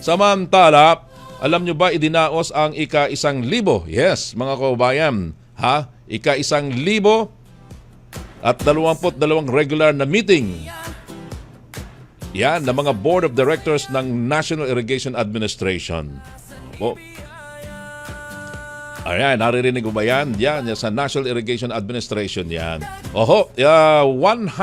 Samantala, alam nyo ba idinaos ang ika-1,000? Yes, mga kababayan. Ika-1,000 at 22 regular na meeting. Yan, ng mga Board of Directors ng National Irrigation Administration. Ayan, naririnig mo ba yan? Yan, sa National Irrigation Administration yan. 122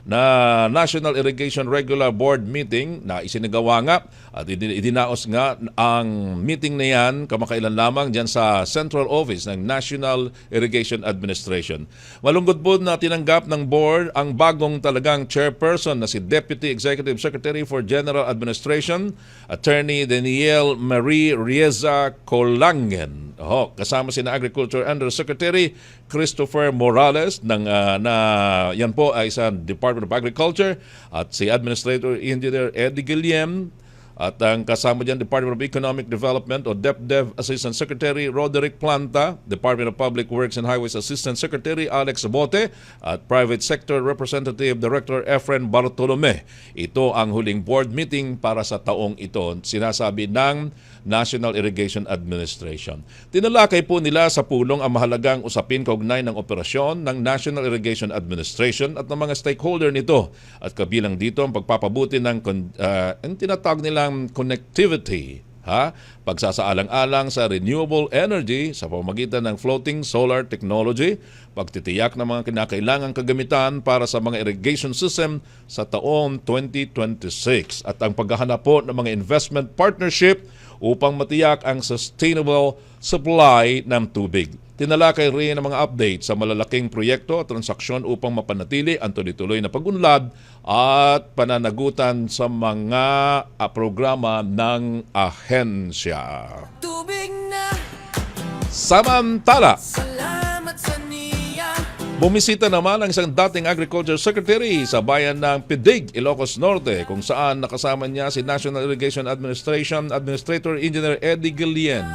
na National Irrigation Regular Board meeting na isinagawa nga at idinaos nga ang meeting na yan kamakailan lamang dyan sa Central Office ng National Irrigation Administration. Malungkot po na tinanggap ng board ang bagong talagang chairperson na si Deputy Executive Secretary for General Administration, Attorney Danielle Marie Rieza Colangen. Kasama si na Agriculture Undersecretary Christopher Morales yan po ay sa Department of Agriculture at si Administrator Engineer Eddie Guillem at ang kasama dyan Department of Economic Development o DepDev Assistant Secretary Roderick Planta, Department of Public Works and Highways Assistant Secretary Alex Bote at Private Sector Representative Director Efren Bartolome. Ito ang huling board meeting para sa taong ito, sinasabi ng National Irrigation Administration. Tinalakay po nila sa pulong ang mahalagang usapin kaugnay ng operasyon ng National Irrigation Administration at ng mga stakeholder nito. At kabilang dito ang pagpapabuti ng ang tinatawag nilang connectivity, pagsasaalang-alang sa renewable energy sa pamamagitan ng floating solar technology, pagtitiyak ng mga kinakailangang kagamitan para sa mga irrigation system sa taong 2026 at ang paghahanap po ng mga investment partnership upang matiyak ang sustainable supply ng tubig. Tinalakay rin ang mga update sa malalaking proyekto at transaksyon upang mapanatili ang tuloy-tuloy na pag-unlad at pananagutan sa mga programa ng ahensya. Samantala, bumisita naman ang isang dating Agriculture Secretary sa bayan ng Pidig, Ilocos Norte, kung saan nakasama niya si National Irrigation Administration Administrator Engineer Eddie Guillem.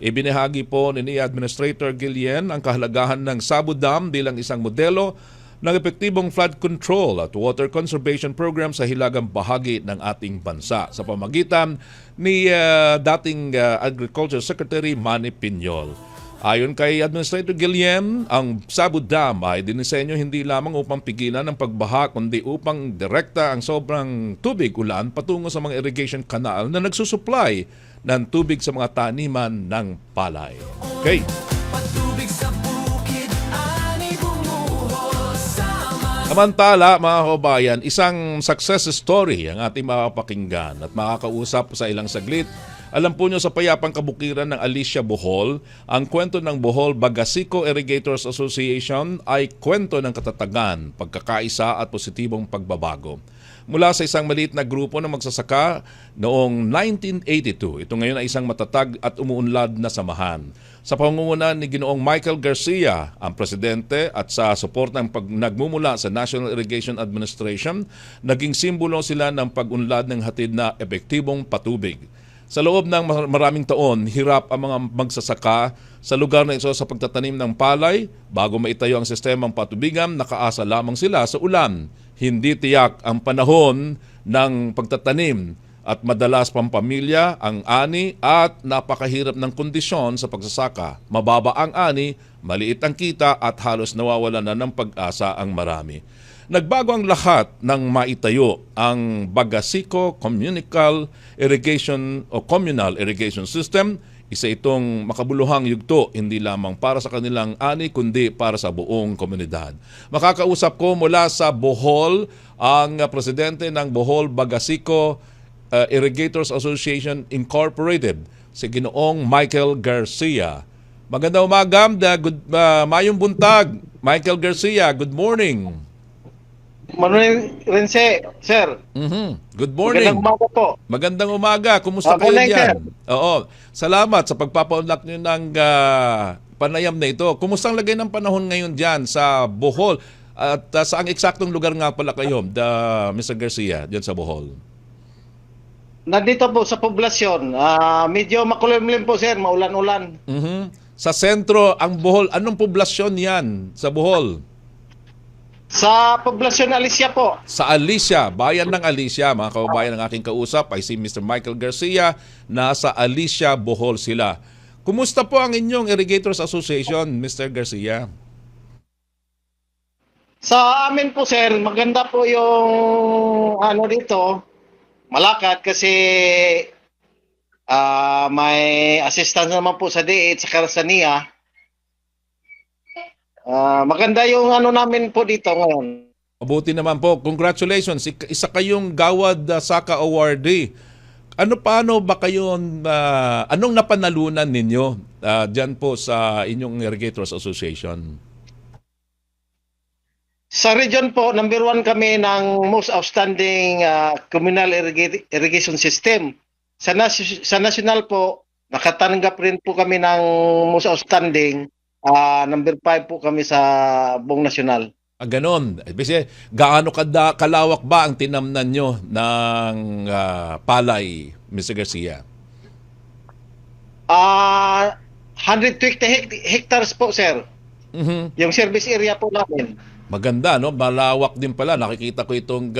Ibinahagi po ni Administrator Guillem ang kahalagahan ng Sabo Dam bilang isang modelo ng epektibong flood control at water conservation program sa hilagang bahagi ng ating bansa sa pamagitan ni dating Agriculture Secretary Manny Piñol. Ayon kay Administrator Guillem, ang Sabo Dam ay dinisenyo hindi lamang upang pigilan ang pagbaha kundi upang direkta ang sobrang tubig ulan patungo sa mga irrigation canal na nagsusupply ng tubig sa mga taniman ng palay. Okay. Samantala, mga kabayan, isang success story ang ating mapapakinggan at makakausap sa ilang saglit. Alam po nyo sa payapang kabukiran ng Alicia, Bohol, ang kwento ng Bohol Bagasico Irrigators Association ay kwento ng katatagan, pagkakaisa at positibong pagbabago. Mula sa isang maliit na grupo ng magsasaka noong 1982, ito ngayon ay isang matatag at umuunlad na samahan. Sa pangunguna ni Ginoong Michael Garcia, ang presidente, at sa support ng nagmumula sa National Irrigation Administration, naging simbolo sila ng pag-unlad ng hatid na epektibong patubig. Sa loob ng maraming taon, hirap ang mga magsasaka sa lugar na ito sa pagtatanim ng palay. Bago maitayo ang sistemang patubigan, nakaasa lamang sila sa ulan. Hindi tiyak ang panahon ng pagtatanim at madalas pampamilya ang ani at napakahirap ng kondisyon sa pagsasaka. Mababa ang ani, maliit ang kita at halos nawawala na ng pag-asa ang marami. Nagbago ang lahat ng maitayo ang Bagasico Communal Irrigation System. Isa itong makabuluhang yugto hindi lamang para sa kanilang ani kundi para sa buong komunidad. Makakausap ko mula sa Bohol ang presidente ng Bohol Bagasico Irrigators Association Incorporated, si Ginoong Michael Garcia. Magandang umaga, mayong buntag, Michael Garcia. Good morning. Manuel Rense, sir. Good morning. Magandang umaga po. Magandang umaga. Kumusta kayo diyan? Oo. Salamat sa pagpapaunlak niyo ng panayam na ito. Kumusta ang lagay ng panahon ngayon diyan sa Bohol? At saang eksaktong lugar nga pala kayo, Mr. Garcia, diyan sa Bohol? Nandito po sa poblasyon. Medyo makulimlim po, sir. Maulan-ulan. Sa sentro, ang Bohol. Anong poblasyon yan sa Bohol? Sa poblasyon Alicia po. Sa Alicia, bayan ng Alicia, mga kababayan ng aking kausap ay si Mr. Michael Garcia. Nasa Alicia, Bohol sila. Kumusta po ang inyong Irrigators Association, Mr. Garcia? Sa amin po sir, maganda po yung ano dito, Malacat kasi may assistance naman po sa DEIT sa Karsania. Maganda yung ano namin po dito ngayon. Mabuti naman po. Congratulations. Isa kayong Gawad Saka Awardee. Paano ba kayo, anong napanalunan ninyo dyan po sa inyong Irrigators Association? Sa region po, number 1 kami ng most outstanding communal irrigation system. Sa national po, nakatanggap rin po kami ng most outstanding. Number 5 po kami sa buong nasyonal. Ganon. Kasi gaano kalawak ba ang tinamnan nyo ng palay, Mr. Garcia? 120 hectares po, sir. Mhm. Yung service area po namin. Maganda, no? Malawak din pala. Nakikita ko itong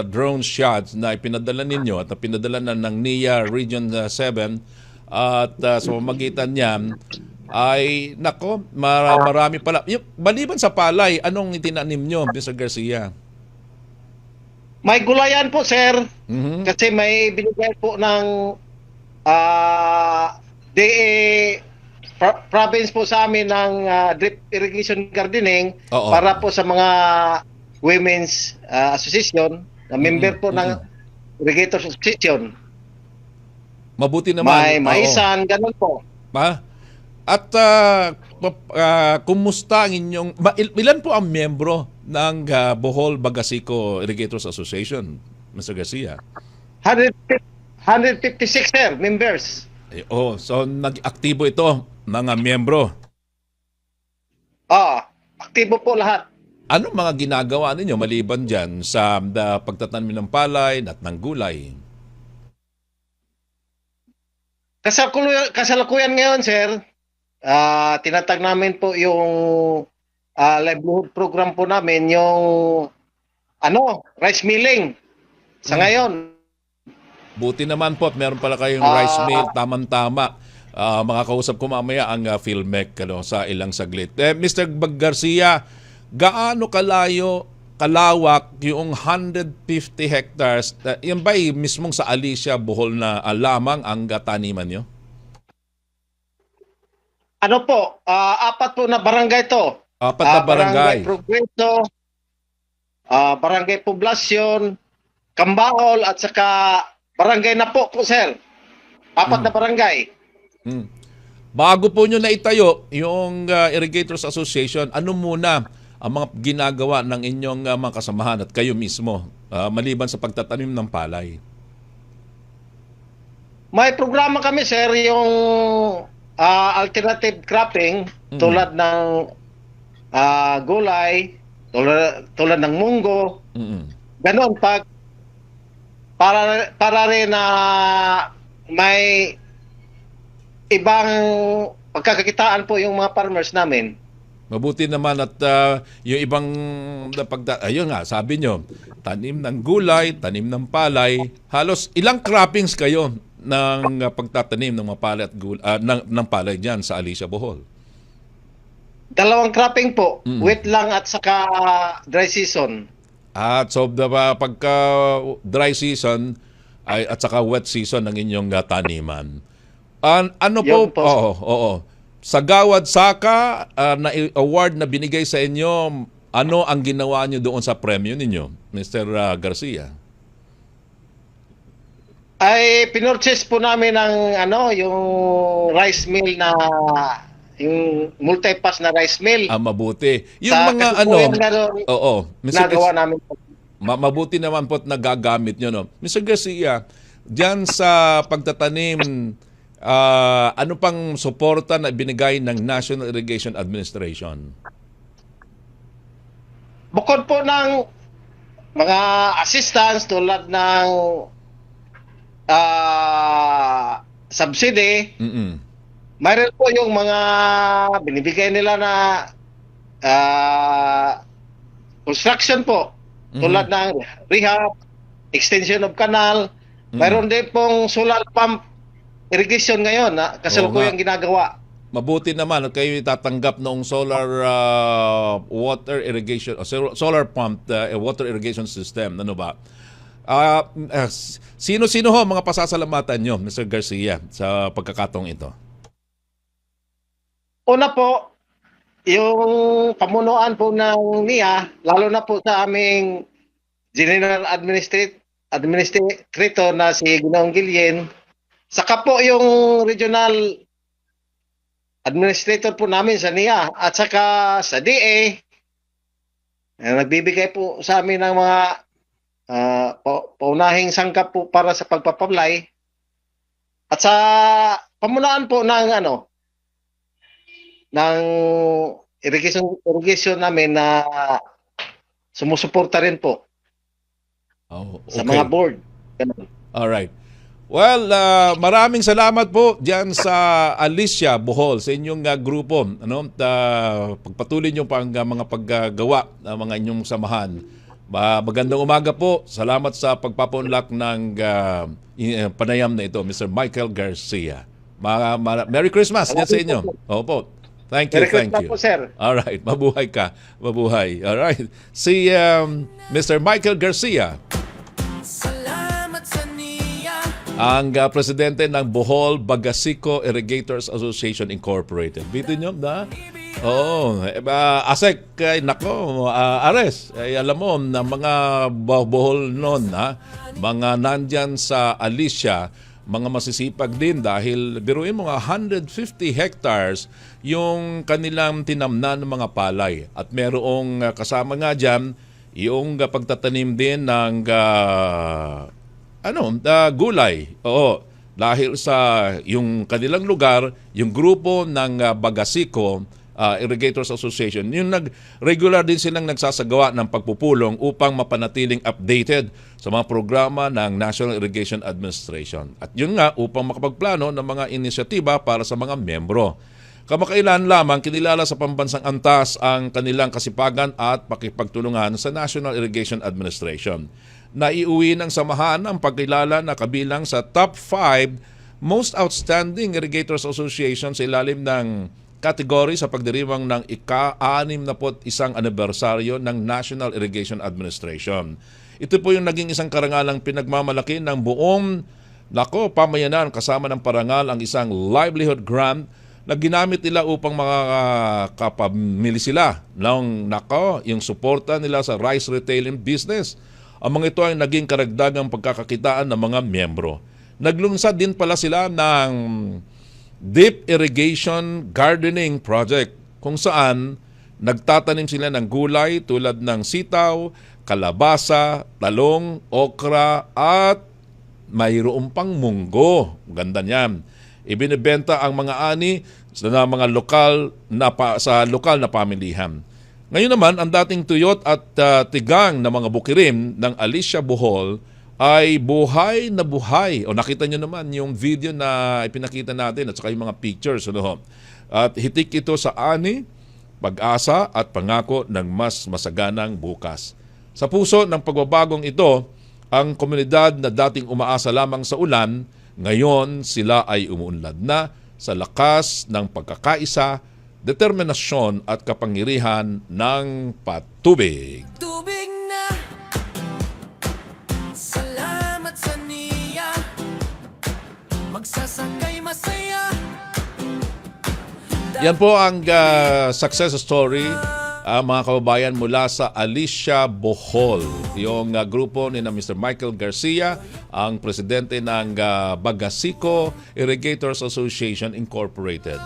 drone shots na ipinadala ninyo at pinadala na ng NIA Region 7 at sa pamamagitan niyan ay, nako, marami pala. Maliban sa palay, anong itinanim nyo, Mr. Garcia? May gulayan po, sir. Mhm. Kasi may binigay po ng DA province po sa amin ng drip irrigation gardening Oo. para po sa mga women's association na member po ng irrigators association. Mabuti naman. May Oo. maisan, ganun po. At kumusta ang inyong... Ilan po ang miyembro ng Bohol Bagasiko Irrigators Association, Mr. Garcia? 156, sir, members. So nag-aktibo ito, mga miyembro. Aktibo po lahat. Anong mga ginagawa ninyo maliban dyan sa pagtatanim ng palay at ng gulay? Kasalukuyan ngayon, sir, tinatag namin po yung livelihood program po namin, yung rice milling. Sa ngayon, Buti naman po at meron pala kayong rice mill, tamang-tama. Mga kausap ko mamaya ang PhilMec sa ilang saglit. Mr. Garcia, gaano kalawak yung 150 hectares? Yan ba mismong sa Alicia, Bohol na lamang ang taniman nyo? apat po na barangay to. 4 na barangay. Progreso, Barangay Poblasyon, Cambaol, at saka Barangay Napo po, sir. 4 na barangay. Bago po nyo na itayo yung Irrigators Association, ano muna ang mga ginagawa ng inyong mga kasamahan at kayo mismo maliban sa pagtatanim ng palay? May programa kami, sir, yung alternative cropping tulad ng gulay, tulad ng munggo. Ganon, para rin na may ibang pagkakakitaan po yung mga farmers namin. Mabuti naman at yung ibang ayun nga, sabi nyo, tanim ng gulay, tanim ng palay. Halos ilang croppings kayo ng pagtatanim ng mga palay at ng palay dyan sa Alicia, Bohol? 2 cropping po, wet lang at saka dry season. At so pagka dry season at saka wet season ng inyong taniman. Ano po? Yun po. Oo. Sa Gawad Saka na award na binigay sa inyo, ano ang ginawa nyo doon sa premyo ninyo, Mr. Garcia? Ay pinurchase po namin ng yung rice mill na yung multi-pass na rice mill. Mabuti. Yung Sa mga oo, nagawa namin po. Mabuti naman po at nagagamit nyo, no? Mr. Garcia, dyan sa pagtatanim, ano pang suporta na binigay ng National Irrigation Administration? Bukod po ng mga assistance tulad ng subsidy, mayroon po yung mga binibigay nila na construction po. Tulad ng rehab, extension of canal. Mayroon din pong solar pump irrigation ngayon na kasalukuyang ginagawa. Mabuti naman at kayo tatanggap ng solar water irrigation o solar pump water irrigation system. Ano ba? Sino-sino ho mga pasasalamatan nyo, Mr. Garcia, sa pagkakataong ito? Una po, yung pamunuan po ng NIA, lalo na po sa aming General Administrator na si Ginoong Gillen, saka po yung Regional Administrator po namin sa NIA at saka sa DA, nagbibigay po sa amin ng mga paunahing sangkap po para sa pagpapablay at sa pamunuan po ng ng irrigation namin na sumusuporta rin po sa mga board. Ganun. Alright. Well, maraming salamat po diyan sa Alicia Bohol sa inyong grupo. Pagpatuloy niyo pa ang mga paggagawa ng mga inyong samahan. Magandang umaga po. Salamat sa pagpapaunlak ng panayam na ito, Mr. Michael Garcia. Merry Christmas sa inyo. Opo. Thank you, thank you. Po, sir. Alright, mabuhay ka. Mabuhay. Alright. Si Mr. Michael Garcia, ang presidente ng Bohol Bagasico Irrigators Association Incorporated. Bito nyo na? Oo. Asek, nako, Ares. Alam mo, na mga Bohol noon, mga nandyan sa Alicia, mga masisipag din dahil biruin mo nga 150 hectares yung kanilang tinamnan ng mga palay. At merong kasama nga dyan, yung pagtatanim din ng gulay. Oo. Dahil sa yung kanilang lugar, yung grupo ng Bagasico Irrigators Association, yung regular din silang nagsasagawa ng pagpupulong upang mapanatiling updated sa mga programa ng National Irrigation Administration. At yun nga, upang makapagplano ng mga inisyatiba para sa mga membro. Kamakailan lamang kinilala sa pambansang antas ang kanilang kasipagan at pakipagtulungan sa National Irrigation Administration. Naiuwi ng samahan ang pagkilala na kabilang sa top 5 most outstanding irrigators association sa ilalim ng kategory sa pagdiriwang ng ika-61 anibersaryo ng National Irrigation Administration. Ito po yung naging isang karangalang pinagmamalaki ng buong pamayanan kasama ng parangal ang isang livelihood grant na ginamit nila upang makakapamili sila ng yung suporta nila sa rice retailing business. Ang mga ito ay naging karagdagang pagkakakitaan ng mga miyembro. Naglungsad din pala sila ng Deep Irrigation Gardening Project kung saan nagtatanim sila ng gulay tulad ng sitaw, kalabasa, talong, okra at mayroon pang munggo. Ganda niyan. Ibinebenta ang mga ani sa mga lokal na pamilihan. Ngayon naman, ang dating tuyot at tigang na mga bukirim ng Alicia Bohol ay buhay na buhay. O nakita nyo naman yung video na ipinakita natin at saka yung mga pictures. At hitik ito sa ani, pag-asa at pangako ng mas masaganang bukas. Sa puso ng pagbabagong ito, ang komunidad na dating umaasa lamang sa ulan, ngayon sila ay umuunlad na sa lakas ng pagkakaisa, determinasyon at kapangyarihan ng patubig. Tubig na, salamat sa niya, magsasakay masaya. Yan po ang success story, mga kababayan, mula sa Alicia Bohol. Yung grupo ni na Mr. Michael Garcia, ang presidente ng Bagasico Irrigators Association Incorporated.